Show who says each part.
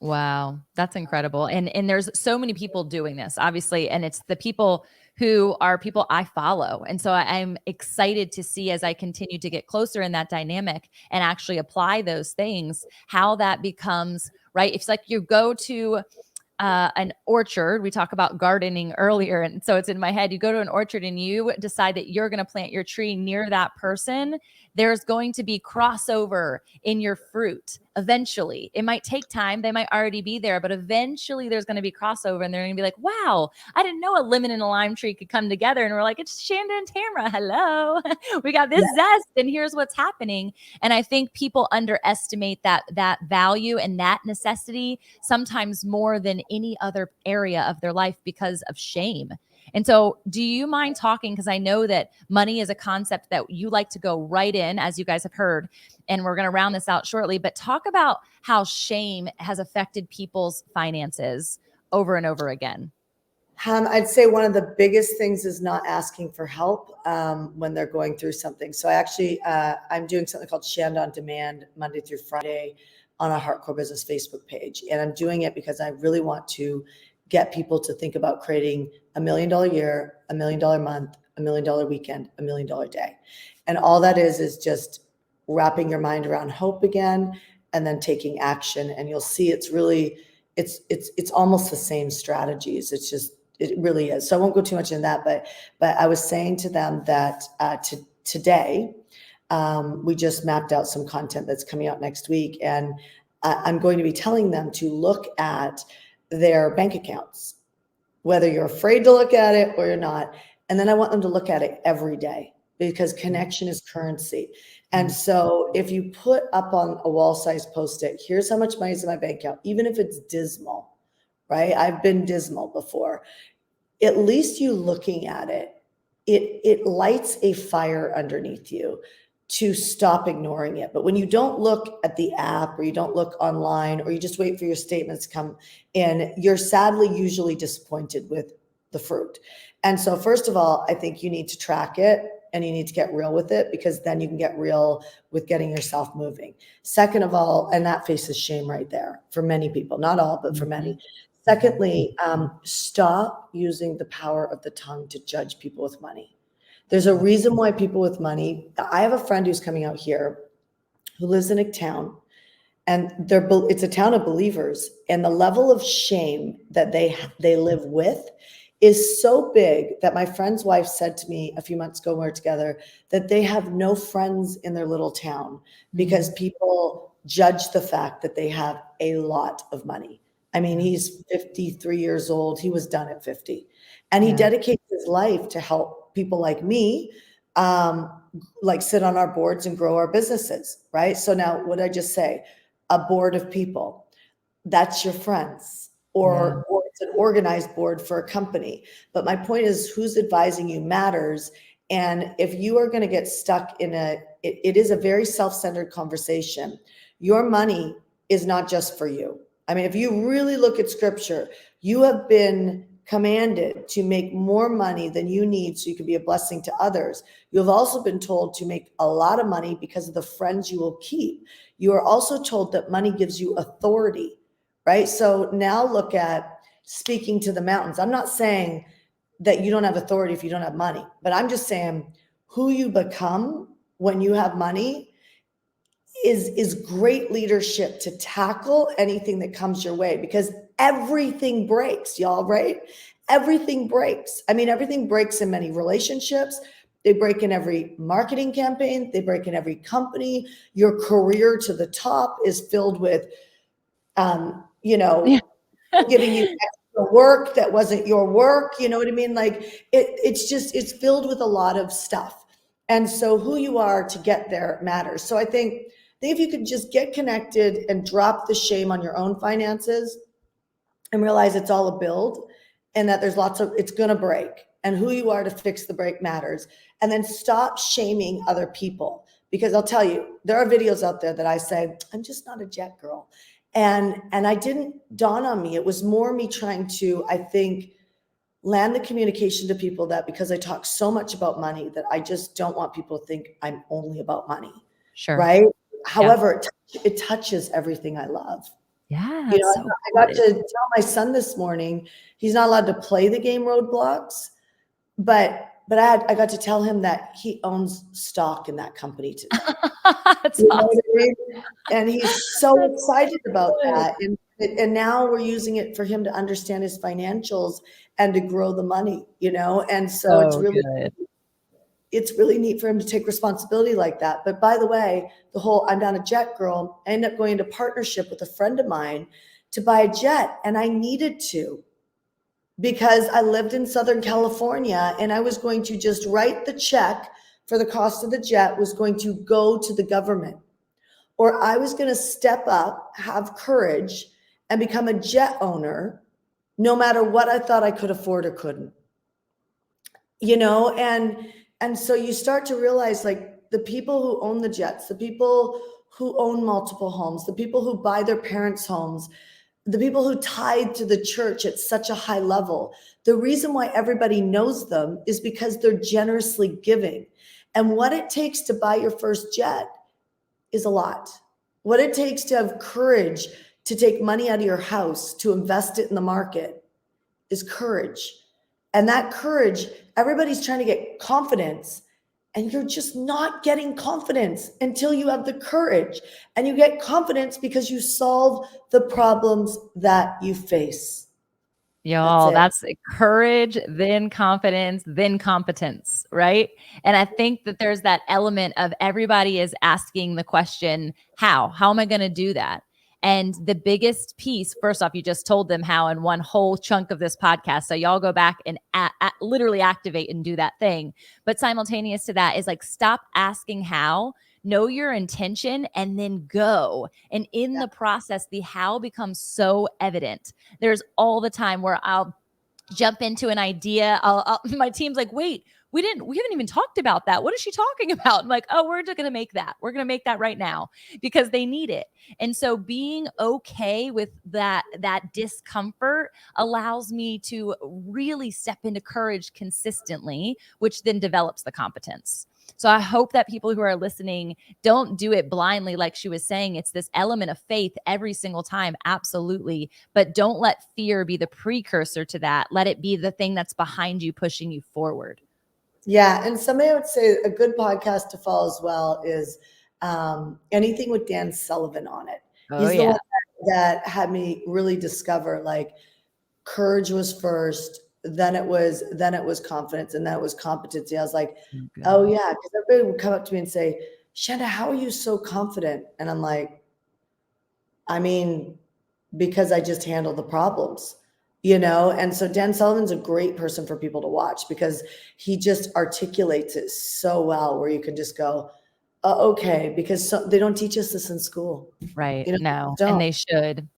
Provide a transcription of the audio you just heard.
Speaker 1: Wow, that's incredible. And there's so many people doing this, obviously, and it's the people who are people I follow. And so I'm excited to see as I continue to get closer in that dynamic and actually apply those things, how that becomes, right? It's like you go to an orchard. We talk about gardening earlier. And so it's in my head. You go to an orchard and you decide that you're going to plant your tree near that person. There's going to be crossover in your fruit eventually. It might take time. They might already be there, but eventually there's going to be crossover and they're going to be like, wow, I didn't know a lemon and a lime tree could come together. And we're like, it's Shanda and Tamara. Hello. We got this zest and here's what's happening. And I think people underestimate that value and that necessity sometimes more than any other area of their life because of shame. And so do you mind talking? Because I know that money is a concept that you like to go right in, as you guys have heard, and we're going to round this out shortly, but talk about how shame has affected people's finances over and over again.
Speaker 2: I'd say one of the biggest things is not asking for help when they're going through something. So I'm doing something called Shanda on Demand Monday through Friday on our Hardcore Business Facebook page. And I'm doing it because I really want to get people to think about creating $1 million year, $1 million month, $1 million weekend, $1 million day. And all that is just wrapping your mind around hope again and then taking action. And you'll see it's really, it's almost the same strategies. It really is. So I won't go too much into that, but I was saying to them that today, we just mapped out some content that's coming out next week. And I'm going to be telling them to look at their bank accounts, whether you're afraid to look at it or you're not. And then I want them to look at it every day because connection is currency. And so if you put up on a wall-sized Post-it, here's how much money is in my bank account, even if it's dismal, right? I've been dismal before. At least you looking at it, it lights a fire underneath you to stop ignoring it. But when you don't look at the app or you don't look online or you just wait for your statements to come in, you're sadly usually disappointed with the fruit. And so first of all, I think you need to track it and you need to get real with it because then you can get real with getting yourself moving. Second of all, and that faces shame right there for many people, not all, but for many. Secondly, stop using the power of the tongue to judge people with money. There's a reason why people with money, I have a friend who's coming out here who lives in a town and it's a town of believers. And the level of shame that they live with is so big that my friend's wife said to me a few months ago when we were together that they have no friends in their little town because people judge the fact that they have a lot of money. I mean, he's 53 years old. He was done at 50. And he dedicates his life to help people like me, like sit on our boards and grow our businesses, right? So now what did I just say? A board of people, that's your friends, or it's an organized board for a company. But my point is who's advising you matters. And if you are going to get stuck in it is a very self-centered conversation. Your money is not just for you. I mean, if you really look at scripture, you have been commanded to make more money than you need so you can be a blessing to others. You have also been told to make a lot of money because of the friends you will keep. You are also told that money gives you authority, right? So now look at speaking to the mountains. I'm not saying that you don't have authority if you don't have money, but I'm just saying who you become when you have money is great leadership to tackle anything that comes your way because everything breaks, y'all, right? Everything breaks. I mean, everything breaks in many relationships. They break in every marketing campaign. They break in every company. Your career to the top is filled with, giving you extra work that wasn't your work. You know what I mean? Like it's filled with a lot of stuff. And so who you are to get there matters. So I think if you could just get connected and drop the shame on your own finances and realize it's all a build and that there's it's going to break and who you are to fix the break matters. And then stop shaming other people because I'll tell you, there are videos out there that I say, I'm just not a jet girl. And I didn't dawn on me. It was more me trying to, I think, land the communication to people that because I talk so much about money that I just don't want people to think I'm only about money.
Speaker 1: Sure.
Speaker 2: Right. However, it touches everything I love.
Speaker 1: Yeah,
Speaker 2: You
Speaker 1: it's
Speaker 2: know,
Speaker 1: so
Speaker 2: I got
Speaker 1: good.
Speaker 2: to tell my son this morning, he's not allowed to play the game Roadblocks, but I got to tell him that he owns stock in that company today.
Speaker 1: That's
Speaker 2: You know
Speaker 1: awesome.
Speaker 2: what I mean? And he's so
Speaker 1: That's
Speaker 2: excited about
Speaker 1: good.
Speaker 2: that. And now we're using it for him to understand his financials and to grow the money, you know? And so
Speaker 1: So good.
Speaker 2: it's really neat for him to take responsibility like that. But by the way, the whole I'm not a jet girl, I ended up going into partnership with a friend of mine to buy a jet. And I needed to because I lived in Southern California and I was going to just write the check for the cost of the jet was going to go to the government. Or I was going to step up, have courage, and become a jet owner, no matter what I thought I could afford or couldn't. You know, and so you start to realize like the people who own the jets, the people who own multiple homes, the people who buy their parents' homes, the people who tithe to the church at such a high level, the reason why everybody knows them is because they're generously giving. And what it takes to buy your first jet is a lot. What it takes to have courage to take money out of your house to invest it in the market is courage. And that courage, everybody's trying to get confidence, and you're just not getting confidence until you have the courage. And you get confidence because you solve the problems that you face. That's
Speaker 1: Y'all,
Speaker 2: it.
Speaker 1: that's courage, then confidence, then competence, right? And I think that there's that element of everybody is asking the question, how? How am I going to do that? And the biggest piece, first off, you just told them how in one whole chunk of this podcast. So y'all go back and literally activate and do that thing. But simultaneous to that is like, stop asking how, know your intention, and then go. And in
Speaker 2: Yeah.
Speaker 1: the process, the how becomes so evident. There's all the time where I'll jump into an idea. My team's like, wait, we haven't even talked about that. What is she talking about? I'm like, oh, we're just going to make that. We're going to make that right now because they need it. And so being okay with that discomfort allows me to really step into courage consistently, which then develops the competence. So I hope that people who are listening don't do it blindly. Like she was saying, it's this element of faith every single time. Absolutely. But don't let fear be the precursor to that. Let it be the thing that's behind you, pushing you forward.
Speaker 2: Yeah. And somebody would say a good podcast to follow as well is anything with Dan Sullivan on it.
Speaker 1: Oh,
Speaker 2: He's the
Speaker 1: yeah.
Speaker 2: one that had me really discover like courage was first, then it was confidence, and then it was competency. I was like, oh yeah, because everybody would come up to me and say, Shanda, how are you so confident? And I'm like, I mean, because I just handle the problems, you know? And so Dan Sullivan's a great person for people to watch because he just articulates it so well where you can just go, okay, because they don't teach us this in school.
Speaker 1: Right.
Speaker 2: You know,
Speaker 1: No. And
Speaker 2: don't.
Speaker 1: they should.